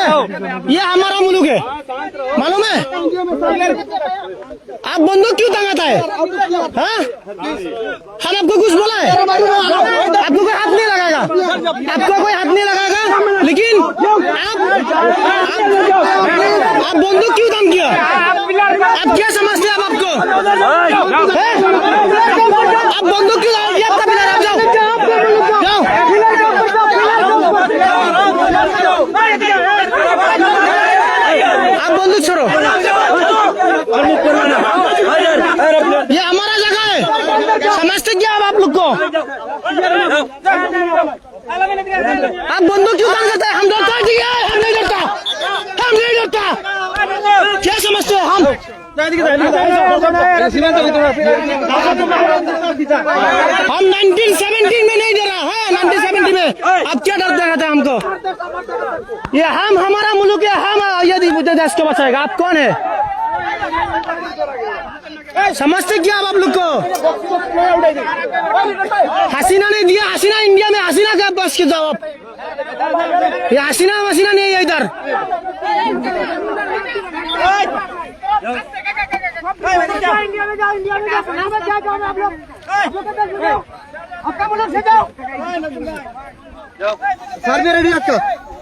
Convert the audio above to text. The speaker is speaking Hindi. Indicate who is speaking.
Speaker 1: ये हमारा मुल्क है, मालूम है? आप बंदूक क्यों टांगाता है? हाँ? हम आपको कुछ बोला है? आपको कोई हाथ नहीं लगाएगा, आपको कोई हाथ नहीं लगाएगा, लेकिन आप बंदूक क्यों काम किया? आप क्या समझते हैं? आप आपको आप बंदूक क्यों लगाएंगे? आपका पिलर, आप जाओ जाओ। आप बंदूक छोड़ो, ये हमारा जगह है, समझते क्या आप लोग को? आप बंदूक क्यों काम करते हैं? हम डरता है, ठीक है? हम नहीं डरता, हम नहीं डरता। क्या समझते हैं हम? हम 1917 में नहीं डरा है, 1970 में। अब क्या डर दिखाते हैं हमको? ये हम, हमारा मुल्क है, हम यदि देश को बचाएगा। आप कौन है? समझते क्या आप लोग को? हसीना ने दिया, हसीना इंडिया में, हसीना का बस के जाओ आप। ये हसीना मसीना नहीं है इधर।
Speaker 2: इंडिया में जाओ, इंडिया में जाओ, क्या जाओ आप लोग? आपका मुल्क से जाओ।
Speaker 1: सर भी रेडी आपका।